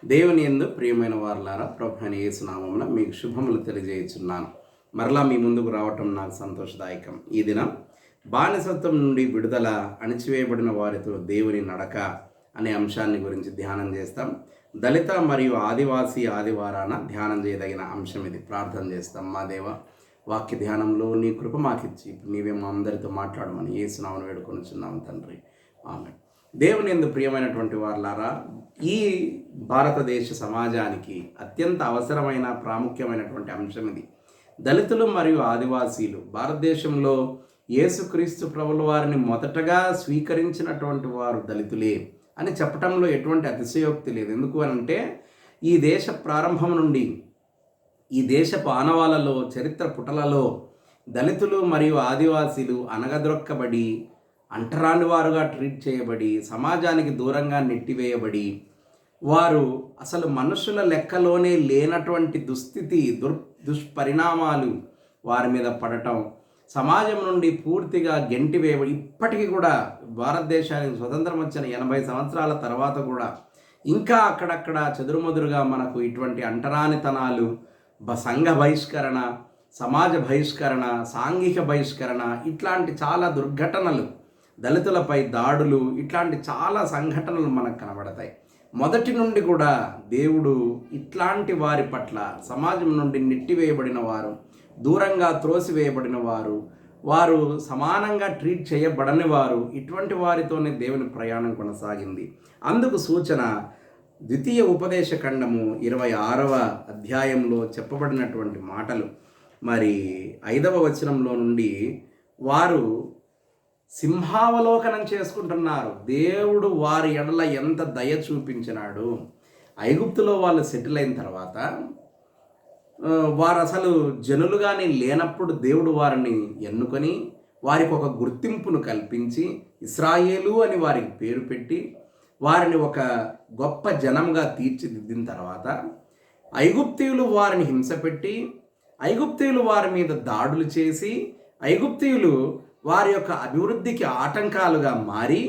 దేవుని యందు ప్రియమైన వారలారా, ప్రభు అయిన యేసు నామమున మీకు శుభములు తెలియజేయుచున్నాను. మరలా మీ ముందుకు రావటం నాకు సంతోషదాయకం. ఈ దినం బానిసత్వం నుండి విడుదల, అణిచివేయబడిన వారితో దేవుని నడక అనే అంశాన్ని గురించి ధ్యానం చేస్తాం. దళిత మరియు ఆదివాసీ ఆదివారాన ధ్యానం చేయదగిన అంశం ఇది. ప్రార్థన చేస్తాం. మా దేవ, వాక్య ధ్యానంలో నీ కృప మాకిచ్చి నీవే మా అందరితో మాట్లాడమని యేసు నామమున వేడుకొనుచున్నాము తండ్రి. ఆమేన్. దేవుని యందు ప్రియమైనటువంటి వారలారా, ఈ భారతదేశ సమాజానికి అత్యంత అవసరమైన ప్రాముఖ్యమైనటువంటి అంశం ఇది. దళితులు మరియు ఆదివాసీలు భారతదేశంలో యేసుక్రీస్తు ప్రభుల వారిని మొదటగా స్వీకరించినటువంటి వారు దళితులే అని చెప్పడంలో ఎటువంటి అతిశయోక్తి లేదు. ఎందుకు అనంటే, ఈ దేశ ప్రారంభం నుండి ఈ దేశపు ఆనవాళ్ళలో, చరిత్ర పుటలలో దళితులు మరియు ఆదివాసీలు అనగదొక్కబడి, అంటరాని వారుగా ట్రీట్ చేయబడి, సమాజానికి దూరంగా నెట్టివేయబడి, వారు అసలు మనుషుల లెక్కలోనే లేనటువంటి దుస్థితి, దుష్పరిణామాలు వారి మీద పడటం, సమాజం నుండి పూర్తిగా గెంటివేయబడి, ఇప్పటికీ కూడా భారతదేశానికి స్వతంత్రం వచ్చిన 80 సంవత్సరాల తర్వాత కూడా ఇంకా అక్కడక్కడ చెదురుమదురుగా మనకు ఇటువంటి అంటరానితనాలు, సంఘ బహిష్కరణ, సమాజ బహిష్కరణ, సాంఘిక బహిష్కరణ, ఇట్లాంటి చాలా దుర్ఘటనలు, దళితులపై దాడులు, ఇట్లాంటి చాలా సంఘటనలు మనకు కనబడతాయి. మొదటి నుండి కూడా దేవుడు ఇట్లాంటి వారి పట్ల, సమాజం నుండి నెట్టివేయబడిన వారు, దూరంగా త్రోసివేయబడిన వారు, వారు సమానంగా ట్రీట్ చేయబడని వారు, ఇటువంటి వారితోనే దేవుని ప్రయాణం కొనసాగింది. అందుకు సూచన ద్వితీయ ఉపదేశ ఖండము 26వ అధ్యాయంలో చెప్పబడినటువంటి మాటలు. మరి 5వ వచనంలో నుండి వారు సింహావలోకనం చేసుకుంటున్నారు. దేవుడు వారి ఎడల ఎంత దయ చూపించినాడు. ఐగుప్తులో వాళ్ళు సెటిల్ అయిన తర్వాత వారు అసలు జనులుగానే లేనప్పుడు దేవుడు వారిని ఎన్నుకొని వారికి ఒక గుర్తింపును కల్పించి ఇశ్రాయేలు అని వారికి పేరు పెట్టి వారిని ఒక గొప్ప జనంగా తీర్చిదిద్దిన తర్వాత ఐగుప్తీయులు వారిని హింసపెట్టి, ఐగుప్తీయులు వారి మీద దాడులు చేసి, ఐగుప్తీయులు వారి యొక్క అభివృద్ధికి ఆటంకాలుగా మారి,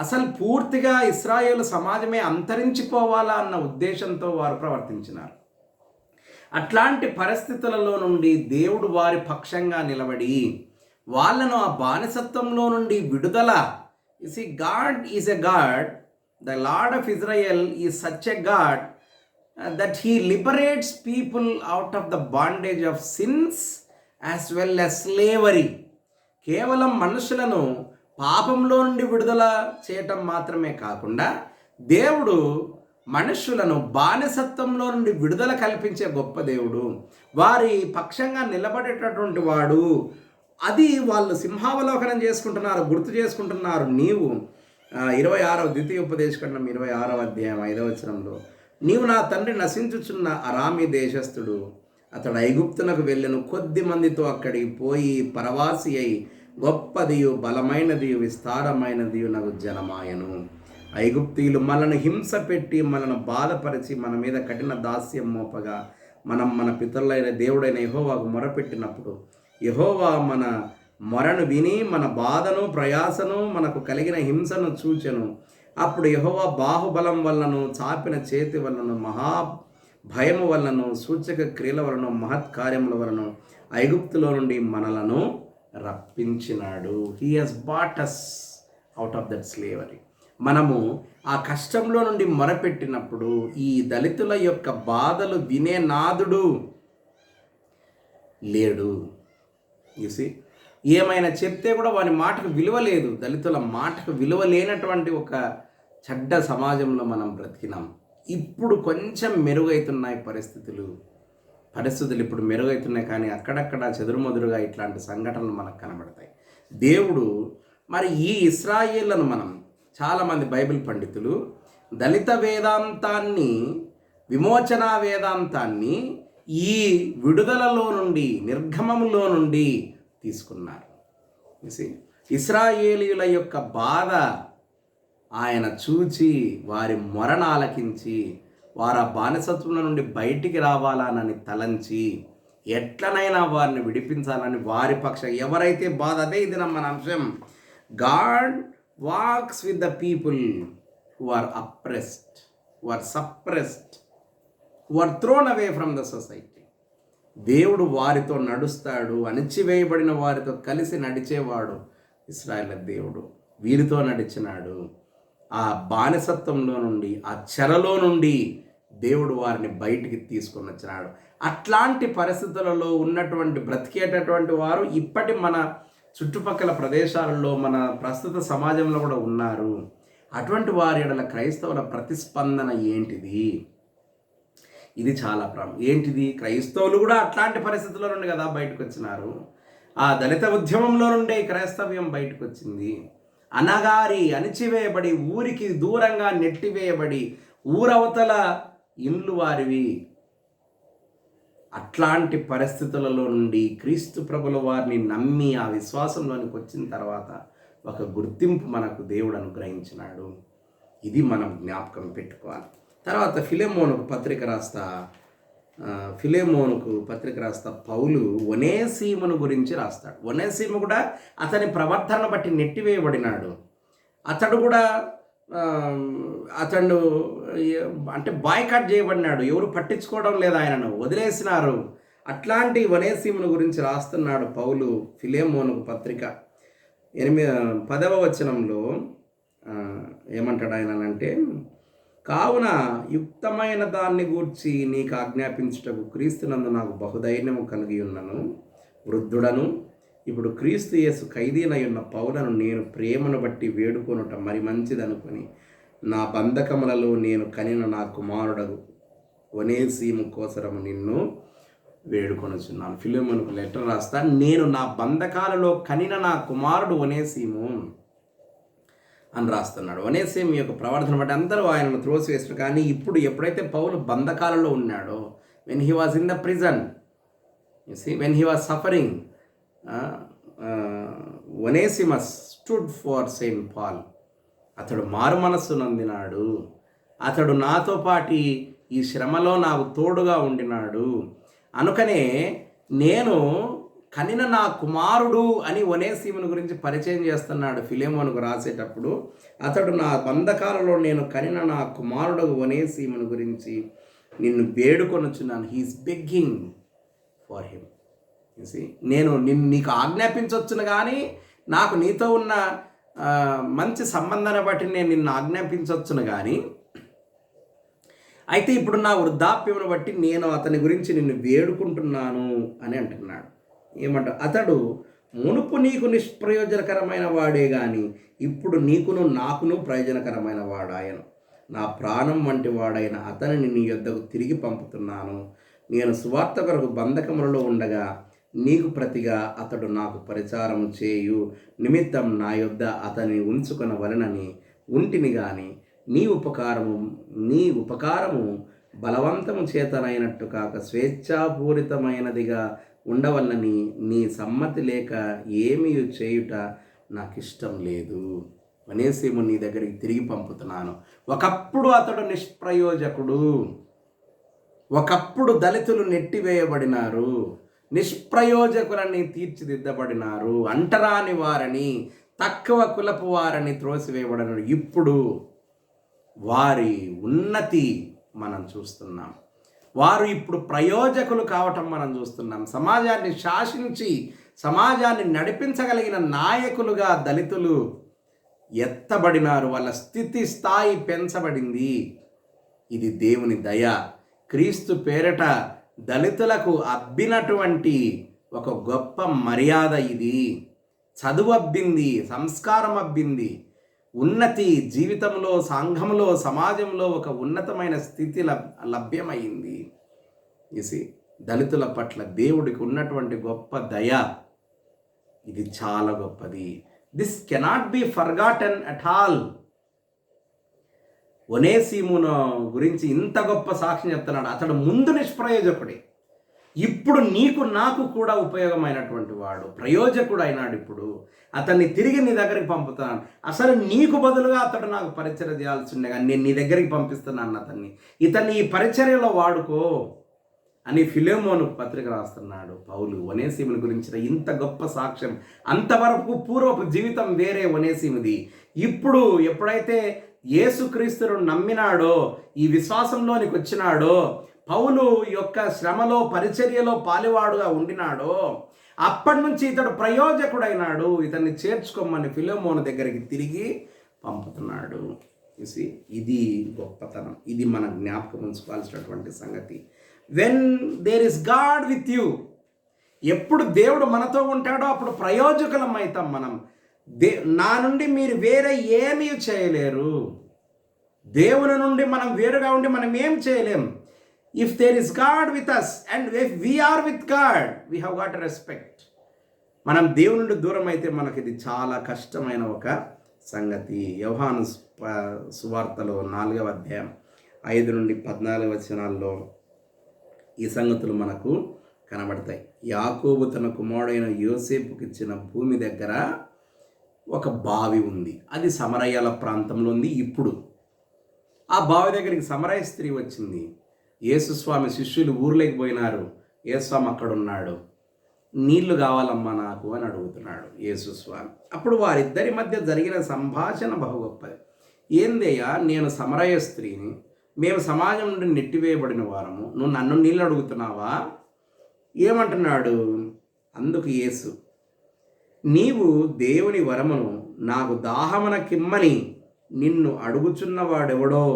అసలు పూర్తిగా ఇశ్రాయేలు సమాజమే అంతరించిపోవాలా అన్న ఉద్దేశంతో వారు ప్రవర్తించినారు. అట్లాంటి పరిస్థితులలో నుండి దేవుడు వారి పక్షంగా నిలబడి వాళ్ళను ఆ బానిసత్వంలో నుండి విడుదల. God is a God, the lord of Israel is such a God that he liberates people out of the bondage of since as well as slavery. కేవలం మనుషులను పాపంలో నుండి విడుదల చేయటం మాత్రమే కాకుండా, దేవుడు మనుషులను బానిసత్వంలో నుండి విడుదల కల్పించే గొప్ప దేవుడు, వారి పక్షంగా నిలబడేటటువంటి వాడు. అది వాళ్ళు సింహావలోకనం చేసుకుంటున్నారు, గుర్తు చేసుకుంటున్నారు. నీవు 26వ ద్వితీయ ఉపదేశఖండం 26వ అధ్యాయం 5వ వచనంలో, నీవు నా తండ్రి నశించుచున్న అరామీ దేశస్థుడు, అతడు ఐగుప్తునకు వెళ్ళెను, కొద్ది మందితో అక్కడికి పోయి పరవాసి అయి గొప్పదియు బలమైనదియు విస్తారమైనదియు నాకు జనమాయను. ఐగుప్తీయులు మనను హింస పెట్టి, మనను బాధపరిచి, మన మీద కఠిన దాస్యం మోపగా, మనం మన పితరులైన దేవుడైన యెహోవాకు మొరపెట్టినప్పుడు యెహోవా మన మొరను విని మన బాధను, ప్రయాసను, మనకు కలిగిన హింసను చూచెను. అప్పుడు యెహోవా బాహుబలం వలనను, చాపిన చేతి వలనను, మహా భయము వలనను, సూచక క్రియల వలన, మహత్కార్యముల వలన ఐగుప్తులో నుండి మనలను రప్పించినాడు. He has brought us out of that slavery. మనము ఆ కష్టంలో నుండి మొరపెట్టినప్పుడు ఈ దళితుల యొక్క బాధలు వినే నాదుడు లేడు. చూసి ఏమైనా చెప్తే కూడా వాని మాటకు విలువ లేదు. దళితుల మాటకు విలువ లేనటువంటి ఒక చెడ్డ సమాజంలో మనం బ్రతికినాం. ఇప్పుడు కొంచెం మెరుగవుతున్నాయి పరిస్థితులు ఇప్పుడు మెరుగవుతున్నాయి, కానీ అక్కడక్కడ చెదురుమదురుగా ఇట్లాంటి సంఘటనలు మనకు కనబడతాయి. దేవుడు మరి ఈ ఇశ్రాయేళ్లను, మనం చాలామంది బైబిల్ పండితులు దళిత వేదాంతాన్ని, విమోచన వేదాంతాన్ని ఈ విడుదలలో నుండి, నిర్గమములో నుండి తీసుకున్నారు. ఇశ్రాయేలీయుల యొక్క బాధ ఆయన చూచి, వారి మొరణ ఆలకించి, వారు ఆ బానిసత్వం నుండి బయటికి రావాలని తలంచి, ఎట్లనైనా వారిని విడిపించాలని వారి పక్షం ఎవరైతే బాధ, అదే ఇది మన అంశం. God walks with the people who are oppressed. who are suppressed, who are thrown away from the society. దేవుడు వారితో నడుస్తాడు, అణిచివేయబడిన వారితో కలిసి నడిచేవాడు ఇశ్రాయేలు దేవుడు. వీరితో నడిచినాడు. ఆ బానిసత్వంలో నుండి, ఆ చెరలో నుండి దేవుడు వారిని బయటికి తీసుకొని వచ్చినాడు. అట్లాంటి పరిస్థితులలో ఉన్నటువంటి బ్రతికేటటువంటి వారు ఇప్పటి మన చుట్టుపక్కల ప్రదేశాలలో, మన ప్రస్తుత సమాజంలో కూడా ఉన్నారు. అటువంటి వారి ఎడల క్రైస్తవుల ప్రతిస్పందన ఏంటిది? ఇది చాలా ఏంటిది? క్రైస్తవులు కూడా అట్లాంటి పరిస్థితుల్లో నుండి కదా బయటకు వచ్చినారు. ఆ దళిత ఉద్యమంలో నుండే క్రైస్తవ్యం బయటకు వచ్చింది. అనగారి, అణిచివేయబడి, ఊరికి దూరంగా నెట్టివేయబడి, ఊరవతల ఇండ్లు వారివి. అట్లాంటి పరిస్థితులలో నుండి క్రీస్తు ప్రభుల వారిని నమ్మి ఆ విశ్వాసంలోనికి వచ్చిన తర్వాత ఒక గుర్తింపు మనకు దేవుడు అనుగ్రహించినాడు. ఇది మనం జ్ఞాపకం పెట్టుకోవాలి. తర్వాత ఫిలెమోనుకు పత్రిక రాస్తా పౌలు ఒనేసీమును గురించి రాస్తాడు. ఒనేసీము కూడా అతని ప్రవర్తనను బట్టి నెట్టివేయబడినాడు. అతడు కూడా అతడు అంటే బాయ్కాట్ చేయబడినాడు. ఎవరు పట్టించుకోవడం లేదు, ఆయనను వదిలేసినారు. అట్లాంటి ఒనేసీమును గురించి రాస్తున్నాడు పౌలు ఫిలెమోనుకు పత్రిక 10వ వచనంలో. ఏమంటాడు ఆయన అంటే, కావున యుక్తమైన దాన్ని గూర్చి నీకు ఆజ్ఞాపించుటకు క్రీస్తునందు నాకు బహుధైర్యము కలిగి ఉన్నను. వృద్ధుడను ఇప్పుడు క్రీస్తు యేసు ఖైదీనై ఉన్న పౌలను నేను ప్రేమను బట్టి వేడుకొనుట మరి మంచిదనుకొని నా బంధకములలో నేను కనిన నా కుమారుడగు ఒనేసీము కోసరము నిన్ను వేడుకొనుచున్నాను. ఫిలెమోనుకు లెటర్ రాస్తా, నేను నా బంధకాలలో కనిన నా కుమారుడు ఒనేసీము అని రాస్తున్నాడు. ఒనేసీము యొక్క ప్రవర్తన బట్టి అందరూ ఆయనను త్రోసివేస్తారు. కానీ ఇప్పుడు ఎప్పుడైతే పౌలు బంధకాలలో ఉన్నాడో, when he was in the prison, when he was suffering, Onesimus stood for saint Paul. అతడు మారు మనస్సు నందినాడు. అతడు నాతో పాటి ఈ శ్రమలో నాకు తోడుగా ఉండినాడు. అనుకనే నేను కనిన నా కుమారుడు అని ఒనేసీమును గురించి పరిచయం చేస్తున్నాడు ఫిలెమోనుకు రాసేటప్పుడు. అతడు నా బంధకాలలో నేను కనిన నా కుమారుడు ఒనేసీమును గురించి నిన్ను వేడుకొనుచున్నాను. He is begging for him. నేను నీకు ఆజ్ఞాపించవచ్చును, కానీ నాకు నీతో ఉన్న మంచి సంబంధాన్ని బట్టి నేను నిన్ను ఆజ్ఞాపించవచ్చును, కానీ అయితే ఇప్పుడు నా వృద్ధాప్యమును బట్టి నేను అతని గురించి నిన్ను వేడుకుంటున్నాను అని అంటున్నాడు. ఏమంటాడు? అతడు మునుపు నీకు నిష్ప్రయోజనకరమైన వాడే కానీ ఇప్పుడు నీకును నాకును ప్రయోజనకరమైన వాడాయను. నా ప్రాణం వంటి వాడైన అతనిని నీ యొద్దకు తిరిగి పంపుతున్నాను. నేను సువార్త కొరకు బంధకములలో ఉండగా నీకు ప్రతిగా అతడు నాకు పరిచారము చేయు నిమిత్తం నా యొద్ద అతని ఉంచుకొనవలెనని ఉంటిని గాని నీ ఉపకారము బలవంతము చేతనైనట్టు కాక స్వేచ్ఛాపూరితమైనదిగా ఉండవలనని నీ సమ్మతి లేక ఏమీ చేయుట నాకు ఇష్టం లేదు. ఒనేసీము నీ దగ్గరికి తిరిగి పంపుతున్నాను. ఒకప్పుడు అతడు నిష్ప్రయోజకుడు, ఒకప్పుడు దళితులు నెట్టివేయబడినారు, నిష్ప్రయోజకులని తీర్చిదిద్దబడినారు, అంటరాని వారని, తక్కువ కులపు వారని త్రోసివేయబడినారు. ఇప్పుడు వారి ఉన్నతి మనం చూస్తున్నాం. వారు ఇప్పుడు ప్రయోజకులు కావటం మనం చూస్తున్నాం. సమాజాన్ని శాసించి సమాజాన్ని నడిపించగలిగిన నాయకులుగా దళితులు ఎత్తబడినారు. వాళ్ళ స్థాయి పెంచబడింది. ఇది దేవుని దయ. క్రీస్తు పేరట దళితులకు అబ్బినటువంటి ఒక గొప్ప మర్యాద ఇది. చదువు అబ్బింది, సంస్కారం అబ్బింది, ఉన్నతి జీవితంలో, సంఘంలో, సమాజంలో ఒక ఉన్నతమైన స్థితి లభ్యమైంది. దళితుల పట్ల దేవుడికి ఉన్నటువంటి గొప్ప దయ ఇది చాలా గొప్పది. This cannot be forgotten at all. ఒనేసీమును గురించి ఇంత గొప్ప సాక్ష్యం చెప్తున్నాడు. అతడు ముందు నిష్ప్రయోజకుడే, ఇప్పుడు నీకు నాకు కూడా ఉపయోగమైనటువంటి వాడు, ప్రయోజకుడు అయినాడు. ఇప్పుడు అతన్ని తిరిగి నీ దగ్గరికి పంపుతాను. అసలు నీకు బదులుగా అతడు నాకు పరిచర్య చేయాల్సి ఉండే, కానీ నేను నీ దగ్గరికి పంపిస్తున్నాను అతన్ని. ఇతన్ని ఈ పరిచర్యలో వాడుకో అని ఫిలెమోనుకు పత్రిక రాస్తున్నాడు పౌలు. ఒనేసీముని గురించిన ఇంత గొప్ప సాక్ష్యం. అంతవరకు పూర్వపు జీవితం వేరే ఒనేసీముది. ఇప్పుడు ఎప్పుడైతే యేసుక్రీస్తును నమ్మినాడో, ఈ విశ్వాసంలోనికి వచ్చినాడో, పౌలు యొక్క శ్రమలో పరిచర్యలో పాలివాడుగా ఉండినాడో, అప్పటి నుంచి ఇతడు ప్రయోజకుడైనాడు. ఇతన్ని చేర్చుకోమని ఫిలెమోను దగ్గరికి తిరిగి పంపుతున్నాడు. ఇది గొప్పతనం. ఇది మనం జ్ఞాపకం ఉంచుకోవాల్సినటువంటి సంగతి. When there is God with you, ఎప్పుడు దేవుడు మనతో ఉంటాడో అప్పుడు ప్రయోజకులం అవుతాం మనం. నా నుండి మీరు వేరే ఏమీ చేయలేరు. దేవుని నుండి మనం వేరుగా ఉండి మనం ఏం చేయలేం. If there is God with us and if we are with God we have got respect. మనం దేవుని నుండి దూరం అయితే మనకి ఇది చాలా కష్టమైన ఒక సంగతి. యోహాను సువార్తలో 4వ అధ్యాయం 5 నుండి 14 వచనాల్లో ఈ సంగతులు మనకు కనబడతాయి. యాకోబు తన కుమారుడైన యోసేపుకి ఇచ్చిన భూమి దగ్గర ఒక బావి ఉంది. అది సమరయ్యల ప్రాంతంలో ఉంది. ఇప్పుడు ఆ బావి దగ్గరికి సమరయ స్త్రీ వచ్చింది. యేసుస్వామి శిష్యులు ఊర్లోకి పోయినారు. యేసుస్వామి అక్కడ ఉన్నాడు. నీళ్లు కావాలమ్మా నాకు అని అడుగుతున్నాడు యేసుస్వామి. అప్పుడు వారిద్దరి మధ్య జరిగిన సంభాషణ బహు గొప్పది. ఏందయ్యా, నేను సమరయ స్త్రీని, మేము సమాజం నుండి నెట్టివేయబడిన వారము, నువ్వు నన్ను నీళ్ళు అడుగుతున్నావా? ఏమంటున్నాడు? అందుకు యేసు, నీవు దేవుని వరమును నాకు దాహమునకిమ్మని నిన్ను అడుగుచున్నవాడెవడో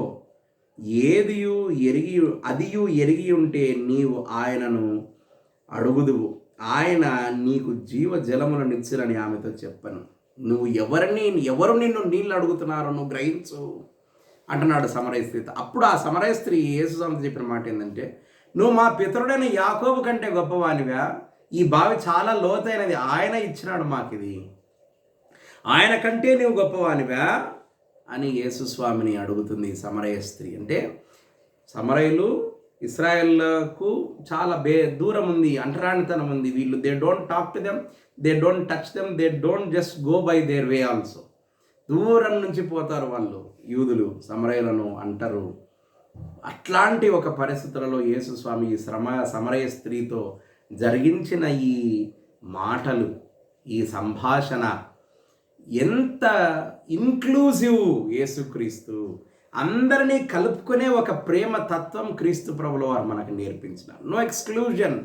అదియు ఎరిగి ఉంటే నీవు ఆయనను అడుగుదువు, ఆయన నీకు జీవ జలములు నిచ్చునని ఆమెతో చెప్పను. నువ్వు ఎవరు నిన్ను నీళ్ళు అడుగుతున్నారో నువ్వు గ్రహించు అంటున్నాడు సమరయ స్త్రీ. అప్పుడు ఆ సమరయ స్త్రీ యేసుస్వామితో చెప్పిన మాట ఏంటంటే, నువ్వు మా పితరుడైన యాకోబు కంటే గొప్పవానివా? ఈ బావి చాలా లోతైనది, ఆయన ఇచ్చినాడు మాకిది, ఆయన కంటే నువ్వు గొప్పవానివా అని యేసుస్వామిని అడుగుతుంది సమరయ స్త్రీ. అంటే సమరయులు ఇశ్రాయేళ్లకు చాలా దూరం ఉంది, అంటరానితనం ఉంది. వీళ్ళు they don't talk to them, they don't touch them, they don't just go by their way also. దూరం నుంచి పోతారు వాళ్ళు, యూదులు సమరయులను అంటారు. అట్లాంటి ఒక పరిస్థితులలో యేసుస్వామి ఈ సమరయ స్త్రీతో జరిగించిన ఈ మాటలు, ఈ సంభాషణ ఎంత ఇన్క్లూజివ్. యేసుక్రీస్తు అందరినీ కలుపుకునే ఒక ప్రేమ తత్వం క్రీస్తు ప్రభుల వారు మనకు నేర్పించినారు. నో ఎక్స్క్లూజన్,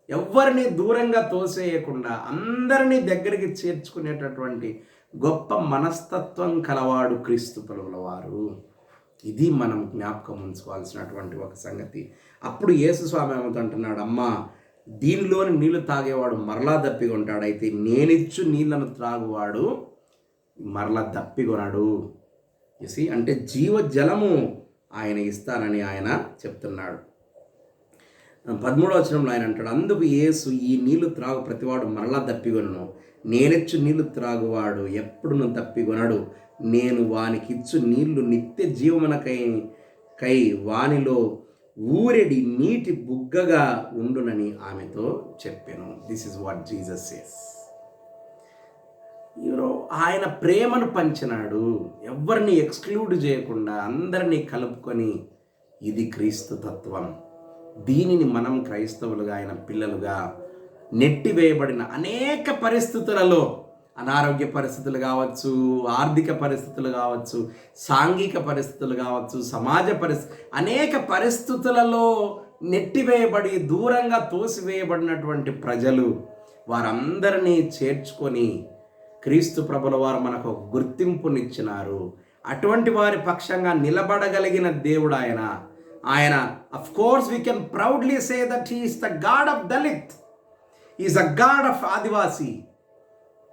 ఎవరిని దూరంగా తోసేయకుండా అందరినీ దగ్గరికి చేర్చుకునేటటువంటి గొప్ప మనస్తత్వం కలవాడు క్రీస్తు ప్రభుల వారు. ఇది మనం జ్ఞాపకం ఉంచుకోవాల్సినటువంటి ఒక సంగతి. అప్పుడు యేసుస్వామి ఏమవుతుంటున్నాడు, అమ్మా దీనిలోని నీళ్లు తాగేవాడు మరలా దప్పికొంటాడు, అయితే నేనిచ్చు నీళ్లను త్రాగువాడు మరలా దప్పికొనడు. అంటే జీవజలము ఆయన ఇస్తానని ఆయన చెప్తున్నాడు. 13వ వచనంలో ఆయన అంటాడు, అందుకు యేసు, ఈ నీళ్లు త్రాగు ప్రతివాడు మరలా దప్పికొనను, నేనిచ్చు నీళ్లు త్రాగువాడు ఎప్పుడును దప్పికొనడు, నేను వానికిచ్చు నీళ్లు నిత్య జీవమునకై వానిలో ఊరెడి నీటి బుగ్గగా ఉండునని ఆమెతో చెప్పాను. This is what Jesus says. ఆయన ప్రేమను పంచినాడు, ఎవరిని ఎక్స్క్లూడ్ చేయకుండా అందరినీ కలుపుకొని. ఇది క్రీస్తు తత్వం. దీనిని మనం క్రైస్తవులుగా, ఆయన పిల్లలుగా నెట్టివేయబడిన అనేక పరిస్థితులలో, అనారోగ్య పరిస్థితులు కావచ్చు, ఆర్థిక పరిస్థితులు కావచ్చు, సాంఘిక పరిస్థితులు కావచ్చు, సమాజ అనేక పరిస్థితులలో నెట్టివేయబడి దూరంగా తోసివేయబడినటువంటి ప్రజలు, వారందరినీ చేర్చుకొని క్రీస్తు ప్రభుల వారు మనకు ఒక గుర్తింపునిచ్చినారు. అటువంటి వారి పక్షంగా నిలబడగలిగిన దేవుడు ఆయన of course we can proudly say that he is the God of Dalit, is a God of Adivasi.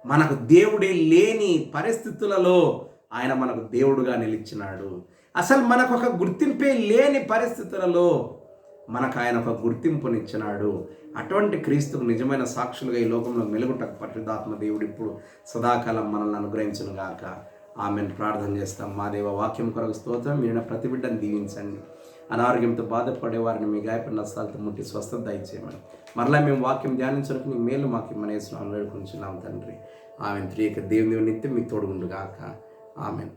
మనకు దేవుడే లేని పరిస్థితులలో ఆయన మనకు దేవుడుగా నిలిచినాడు. అసలు మనకు ఒక గుర్తింపే లేని పరిస్థితులలో మనకు ఆయన ఒక గుర్తింపునిచ్చినాడు. అటువంటి క్రీస్తుకు నిజమైన సాక్షులుగా ఈ లోకంలో మెలుగుటకు పరిశుద్ధాత్మ దేవుడు ఇప్పుడు సదాకాలం మనల్ని అనుగ్రహించును గాక. ఆమెను ప్రార్థన చేస్తాం. మా దేవ, వాక్యం కొరకు స్తోత్రం. మీరు ప్రతి బిడ్డను దీవించండి. అనారోగ్యంతో బాధపడే వారిని మీ గాయపడిన నష్టాలతో ముట్టి స్వస్థత దయచేయమని, మరలా మేము వాక్యం ధ్యానించడానికి నీ మేలు మాకు ఇమ్మని యేసునామములో వేడుకొంచున్నాం తండ్రి. ఆమెన్. త్రియక దేవుని నిత్యం మీకు తోడుగుండు గాక. ఆమెన్.